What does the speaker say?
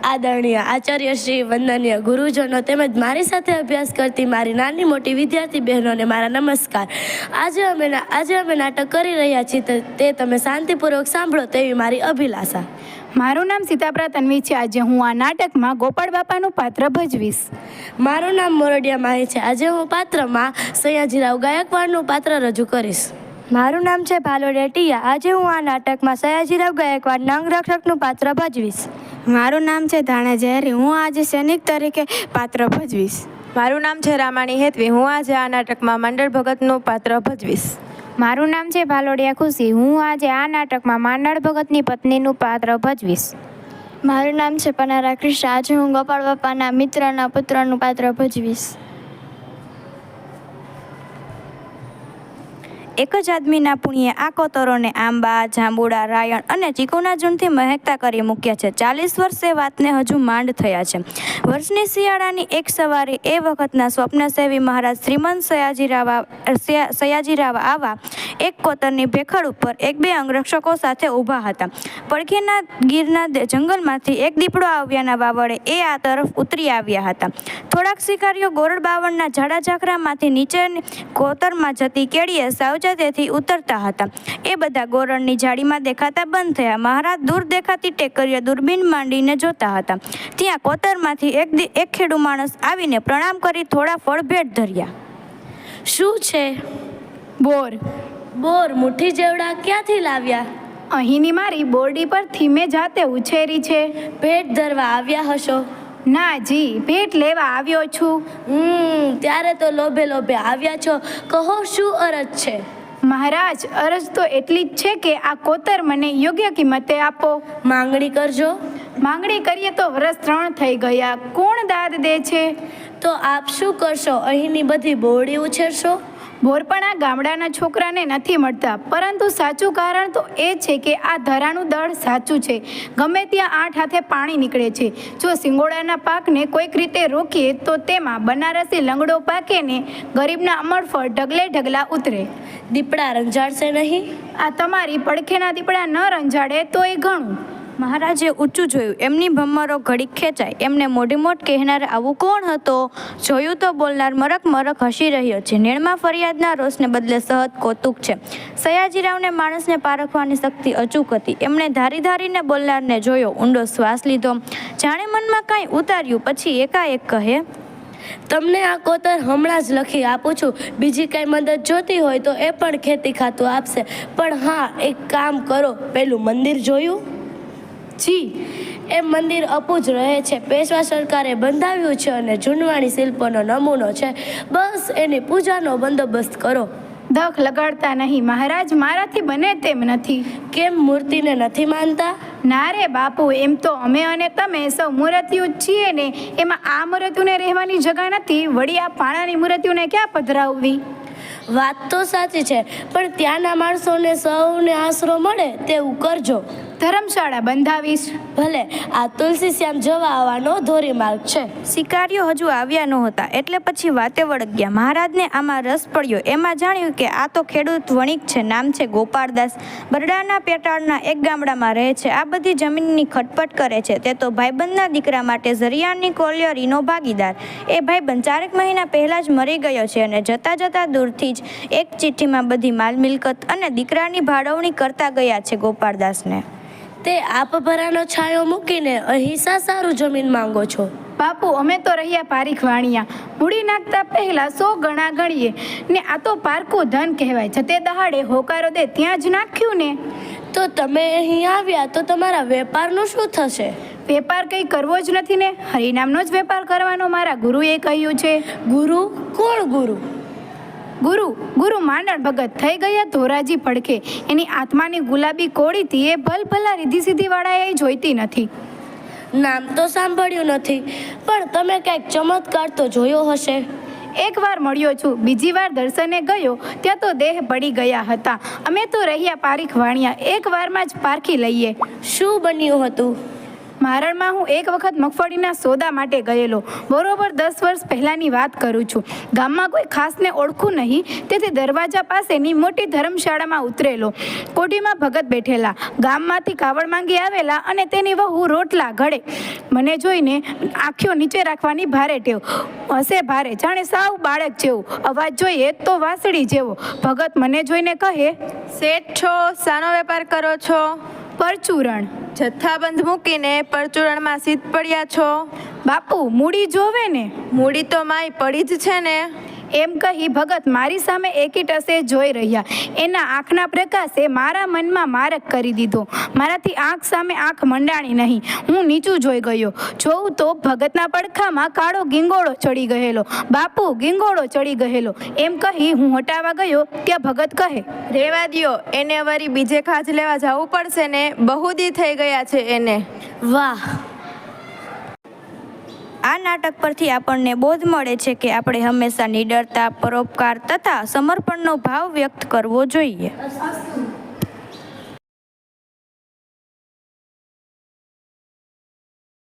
આદરણીય આચાર્ય શ્રી, વંદનીય ગુરુજનો તેમજ મારી સાથે અભ્યાસ કરતી મારી નાની મોટી વિદ્યાર્થી બહેનોને મારા નમસ્કાર. આજે અમે નાટક કરી રહ્યા છીએ તે તમે શાંતિપૂર્વક સાંભળો તેવી મારી અભિલાષા. મારું નામ સીતાપ્રા તન્વી છે. આજે હું આ નાટકમાં ગોપાળ બાપાનું પાત્ર ભજવીશ. મારું નામ મોરડિયા માહી છે. આજે હું પાત્રમાં સયાજીરાવ ગાયકવાડનું પાત્ર રજૂ કરીશ. મારું નામ છે ભાલોડિયા ટીયા. આજે હું આ નાટકમાં સયાજીરાવ ગાયકવાડના અંગરક્ષકનું પાત્ર ભજવીશ. મારું નામ છે ધાણા ઝેરી. હું આજે સૈનિક તરીકે પાત્ર ભજવીશ. મારું નામ છે રામાણી હેતવી. હું આજે આ નાટકમાં મંડળ ભગતનું પાત્ર ભજવીશ. મારું નામ છે ભાલોડિયા ખુશી. હું આજે આ નાટકમાં માંડળ ભગતની પત્નીનું પાત્ર ભજવીશ. મારું નામ છે પનારા કૃષ્ણ. આજે હું ગોપાળ બાપાના મિત્રના પુત્રનું પાત્ર ભજવીશ. એક જ આદમીના પુણ્યે આ કોતરોને આંબા, જાંબુડા, રાયણ અને ચીકુના ઝૂંડથી મહેકતા કરી મૂક્યા છે. 40 વર્ષે વાતને હજુ માંડ થયા છે. વર્ષની શિયાળાની એક સવારે એ વખતના સ્વપ્નસેવી મહારાજ શ્રીમંત સયાજીરાવ આવા એક કોતરની ભેખડ ઉપર એક બે અંગરક્ષકો સાથે ઊભા હતા. પડખેના ગીરના જંગલમાંથી એક દીપડો આવ્યાના બાવળે એ આ તરફ ઉતરી આવ્યા હતા. થોડાક શિકારીઓ ગોરડ બાવળના ઝાડા ઝાખરામાંથી નીચેની કોતરમાં જતી કેડીએ સાવચેતીથી ઉતરતા હતા. એ બધા ગોરડની જાળીમાં દેખાતા બંધ થયા. મહારાજ દૂર દેખાતી ટેકરીએ દૂરબીન માંડીને જોતા હતા. ત્યાં કોતરમાંથી એક ખેડૂ માણસ આવીને પ્રણામ કરી થોડા ફળ ભેટ ધર્યા. શું છે? બોર. બોર મુઠ્ઠી જેવડા ક્યાંથી લાવ્યા? અહીંની મારી બોરડી પરથી મેં જાતે ઉછેરી છે. ભેટ ધરવા આવ્યા હશો? ના જી, ભેટ લેવા આવ્યો છું. ત્યારે તો લોભે લોભે આવ્યા છો. કહો શું અરજ છે? મહારાજ, અરજ તો એટલી જ છે કે આ કોતર મને યોગ્ય કિંમતે આપો. માંગણી કરજો. માંગણી કરીએ તો વર્ષ 3 થઈ ગયા. કોણ દાદ દે છે? તો આપ શું કરશો? અહીંની બધી બોરડી ઉછેરશો? બોર પણ આ ગામડાના છોકરાને નથી મળતા. પરંતુ સાચું કારણ તો એ છે કે આ ધરાનું દળ સાચું છે. ગમે ત્યાં 8 હાથે પાણી નીકળે છે. જો સિંગોડાના પાકને કોઈક રીતે રોકીએ તો તેમાં બનારસી લંગડો પાકે ને ગરીબના અમરફળ ઢગલે ઢગલા ઉતરે. દીપડા રંજાડશે નહીં? આ તમારી પડખેના દીપડા ન રંજાડે તો એ ઘણું. મહારાજે ઊંચું જોયું. એમની ભમરો ઘડીક ખેંચાય. એમને મોઢીમોઢ કહેનાર આવું કોણ હતો? જોયું તો બોલનાર મરક મરક હસી રહ્યો છે. નેણમાં ફરિયાદના રોષને બદલે સહજ કૌતુક છે. સયાજીરાવને માણસને પારખવાની શક્તિ અચૂક હતી. એમણે ધારી ધારીને બોલનારને જોયો. ઊંડો શ્વાસ લીધો. જાણે મનમાં કાંઈ ઉતાર્યું. પછી એકાએક કહે, તમને આ કોતર હમણાં જ લખી આપું છું. બીજી કાંઈ મદદ જોતી હોય તો એ પણ ખેતી ખાતું આપશે. પણ હા, એક કામ કરો. પેલું મંદિર જોયું? જી, એ મંદિર અપૂજ રહે છે. પેશવા સરકારે બંધાવ્યું છે અને જૂનવાણી શિલ્પોનો નમૂનો છે. બસ એની પૂજાનો બંદોબસ્ત કરો. દખ લગાડતા નહીં મહારાજ, મારાથી બને તેમ નથી. કેમ, મૂર્તિને નથી માનતા? ના રે બાપુ, એમ તો અમે અને તમે સૌ મૂર્તિઓ જ છીએ ને. એમાં આ મૂર્તિઓને રહેવાની જગા નથી. વળી આ પાણાની મૂર્તિઓને ક્યાં પધરાવવી? વાત તો સાચી છે, પણ ત્યાંના માણસોને સૌને આશરો મળે તેવું કરજો. ધર્મશાળા બંધાવીશ. ભલે. આ તુલસી શ્યામ જવા આવવાનો ધોરીમાર્ગ છે. શિકારીઓ હજુ આવ્યા નહોતા એટલે પછી વાતે વળગ્યા. મહારાજને આમાં રસ પડ્યો. એમાં જાણ્યું કે આ તો ખેડૂત વણિક છે. નામ છે ગોપાળદાસ. બરડાના પેટાળના એક ગામડામાં રહે છે. આ બધી જમીનની ખટપટ કરે છે. તે તો ભાઈબંધના દીકરા માટે ઝરિયાની કોલિયરીનો ભાગીદાર. એ ભાઈબંધ 4 મહિના પહેલાં જ મરી ગયો છે અને જતાં જતાં દૂરથી જ એક ચિઠ્ઠીમાં બધી માલ મિલકત અને દીકરાની ભાળવણી કરતા ગયા છે ગોપાળદાસને. તે આપ ભરાનો છાંયો મૂકીને અહીં સારું જમીન માંગો છો? બાપુ, અમે તો રહ્યા પારીખ વાણિયા. મૂડી નાખતા પહેલા 100 ગણા ગણીએ ને આ તો પારકું ધન કહેવાય. જતે દહાડે હોકારો દે ત્યાં જ નાખ્યું ને. તો તમે અહીં આવ્યા તો તમારા વેપારનું શું થશે? વેપાર કંઈ કરવો જ નથી ને. હરિનામનો જ વેપાર કરવાનો મારા ગુરુએ કહ્યું છે. ગુરુ? કોણ ગુરુ? ગુરુ માંડણ ભગત થઈ ગયા ધોરાજી પડખે. એની આત્માની ગુલાબી કોળીથી એ ભલભલા રીધી સીધી વાળાએ જોઈતી નથી. નામ તો સાંભળ્યું નથી, પણ તમે કંઈક ચમત્કાર તો જોયો હશે. એકવાર મળ્યો છું. બીજી વાર દર્શને ગયો ત્યાં તો દેહ પડી ગયા હતા. અમે તો રહ્યા પારીખ વાણિયા. એક વારમાં જ પારખી લઈએ. શું બન્યું હતું? મારણમાં હું એક વખત મગફળીના સોદા માટે ગયેલો. બરોબર 10 વર્ષ પહેલાંની વાત કરું છું. ગામમાં કોઈ ખાસને ઓળખું નહીં, તેથી દરવાજા પાસેની મોટી ધર્મશાળામાં ઉતરેલો. કોઠીમાં ભગત બેઠેલા, ગામમાંથી કાવડ માંગી આવેલા અને તેની વહુ રોટલા ઘડે. મને જોઈને આંખો નીચે રાખવાની ભારે ટેવ, હસે ભારે, જાણે સાવ બાળક જેવું. અવાજ જોઈએ તો વાસળી જેવો. ભગત મને જોઈને કહે, શેઠ છો, શાનો વેપાર કરો છો? પરચુરણ. જથ્થાબંધ મૂકીને પરચુરણમાં સીધ પડ્યા છો? બાપુ મૂડી જોવે ને. મૂડી તો માય પડી જ છે ને. એમ કહી ભગત મારી સામે એકીટસે જોઈ રહ્યા. એના આંખના પ્રકાશે મારા મનમાં મારક કરી દીધો. મારાથી આંખ સામે આંખ મંડાણી નહીં. હું નીચું જોઈ ગયો. જોઉં તો ભગતના પડખામાં કાળો ગીંગોળો ચડી ગયેલો. બાપુ, ગીંગોળો ચડી ગયેલો. એમ કહી હું હટાવા ગયો ત્યાં ભગત કહે, રેવા દ્યો, એને વળી બીજે ખાજ લેવા જવું પડશે ને, બહુ દી થઈ ગયા છે એને. વાહ! આ નાટક પરથી આપણને બોધ મળે છે કે આપણે હંમેશા નિડરતા, પરોપકાર તથા સમર્પણનો ભાવ વ્યક્ત કરવો જોઈએ.